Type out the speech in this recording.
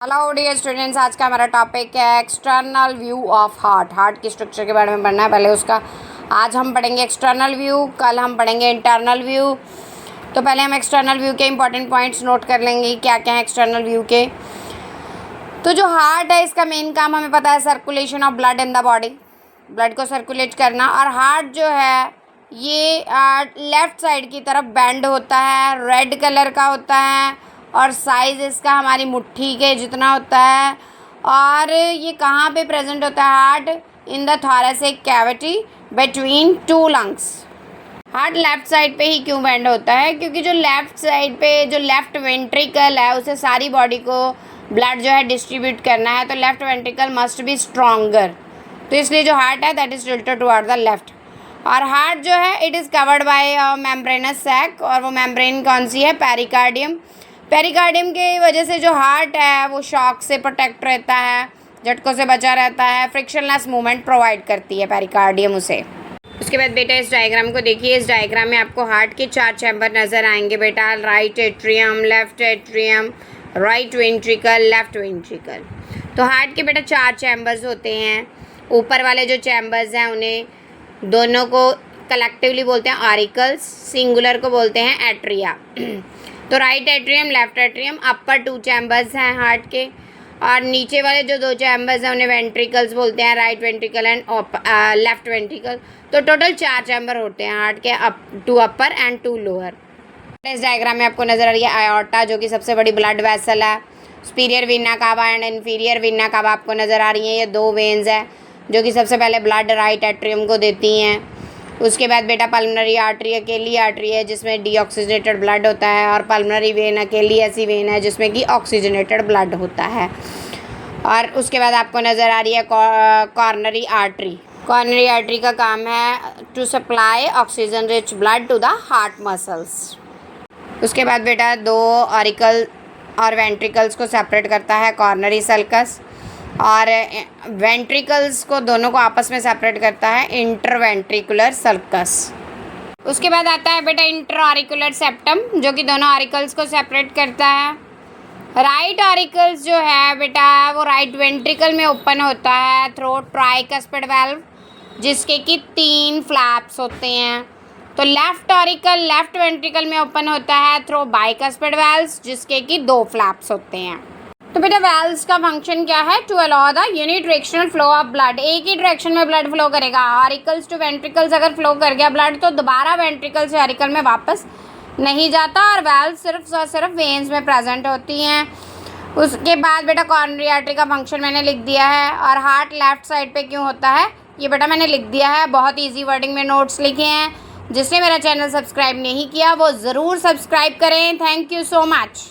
Hello dear students, आज का हमारा टॉपिक है external view of heart. Heart की स्ट्रक्चर के बारे में पढ़ना है। पहले उसका आज हम पढ़ेंगे एक्सटर्नल व्यू, कल हम पढ़ेंगे इंटरनल व्यू। तो पहले हम एक्सटर्नल व्यू के इंपॉर्टेंट पॉइंट्स नोट कर लेंगे क्या क्या है एक्सटर्नल व्यू के। तो जो हार्ट है इसका मेन काम हमें पता है circulation of blood in the body, blood को सर्कुलेट करना। और हार्ट जो है ये लेफ़्ट साइड की तरफ बेंड होता है, रेड कलर का होता है और साइज़ इसका हमारी मुट्ठी के जितना होता है। और ये कहाँ पे प्रेजेंट होता है? Heart in the thoracic cavity between two lungs. Heart left side पे ही क्यों बेंड होता है? क्योंकि जो लेफ़्ट साइड पे जो लेफ़्ट वेंट्रिकल है उसे सारी बॉडी को ब्लड जो है डिस्ट्रीब्यूट करना है, तो left ventricle must be stronger. तो इसलिए जो हार्ट है that is tilted toward the left. और हार्ट जो है it is covered by membranous sac, और वो मेम्ब्रेन कौन सी है? पेरिकार्डियम। पेरिकार्डियम की वजह से जो हार्ट है वो शॉक से प्रोटेक्ट रहता है, झटकों से बचा रहता है, फ्रिक्शनलेस मूवमेंट प्रोवाइड करती है पेरिकार्डियम उसे। उसके बाद बेटा इस डायग्राम को देखिए। इस डायग्राम में आपको हार्ट के 4 चैम्बर नज़र आएंगे बेटा। Right atrium, left atrium, right ventricle, left ventricle. तो हार्ट के बेटा 4 चैम्बर्स होते हैं। ऊपर वाले जो चैम्बर्स हैं उन्हें दोनों को कलेक्टिवली बोलते हैं ऑरिकल्स, सिंगुलर को बोलते हैं एट्रिया। तो राइट एट्रियम, लेफ्ट एट्रियम, अपर 2 चैम्बर्स हैं हार्ट के, और नीचे वाले जो 2 चैम्बर्स हैं उन्हें वेंट्रिकल्स बोलते हैं, right ventricle and left ventricle. तो टोटल 4 चैम्बर होते हैं हार्ट के, 2 अपर एंड 2 लोअर। इस डायग्राम में आपको नज़र आ रही है आयोर्टा, जो कि सबसे बड़ी ब्लड वेसल है। सुपीरियर वीना कावा एंड इन्फीरियर वीना कावा आपको नज़र आ रही हैं। ये 2 वेन्स हैं जो कि सबसे पहले ब्लड राइट एट्रियम को देती हैं। उसके बाद बेटा पल्मोनरी आर्टरी अकेली आर्टरी है जिसमें डीऑक्सीजनेटेड ब्लड होता है, और पल्मोनरी वेन अकेली ऐसी वेन है जिसमें कि ऑक्सीजनेटेड ब्लड होता है। और उसके बाद आपको नज़र आ रही है कॉर्नरी आर्टरी। कॉर्नरी आर्टरी का काम है to supply oxygen rich blood to the heart muscles. उसके बाद बेटा 2 ऑरिकल और वेंट्रिकल्स को सेपरेट करता है कॉर्नरी सल्कस, और वेंट्रिकल्स को दोनों को आपस में सेपरेट करता है इंटरवेंट्रिकुलर सल्कस। उसके बाद आता है बेटा इंटरऑरिकुलर सेप्टम, जो कि दोनों ऑरिकल्स को सेपरेट करता है। राइट ऑरिकल्स जो है बेटा वो राइट वेंट्रिकल में ओपन होता है थ्रू ट्राइकस्पिड वाल्व, जिसके कि 3 फ्लैप्स होते हैं। तो लेफ्ट ऑरिकल लेफ्ट वेंट्रिकल में ओपन होता है थ्रू बाइकस्पिड वाल्व्स, जिसके कि 2 फ्लैप्स होते हैं। तो बेटा वाल्व्स का फंक्शन क्या है? To allow the unidirectional flow of blood. एक ही डायरेक्शन में ब्लड फ्लो करेगा। ऑरिकल्स टू वेंट्रिकल्स अगर फ्लो कर गया ब्लड तो दोबारा वेंट्रिकल से ऑरिकल में वापस नहीं जाता, और वाल्व सिर्फ वेन्स में प्रेजेंट होती हैं। उसके बाद बेटा कॉर्नरी आर्टरी का फंक्शन मैंने लिख दिया है। और हार्ट लेफ्ट साइड पे क्यों होता है ये बेटा मैंने लिख दिया है। बहुत ईजी वर्डिंग में नोट्स लिखे हैं। जिसने मेरा चैनल सब्सक्राइब नहीं किया वो ज़रूर सब्सक्राइब करें। Thank you so much.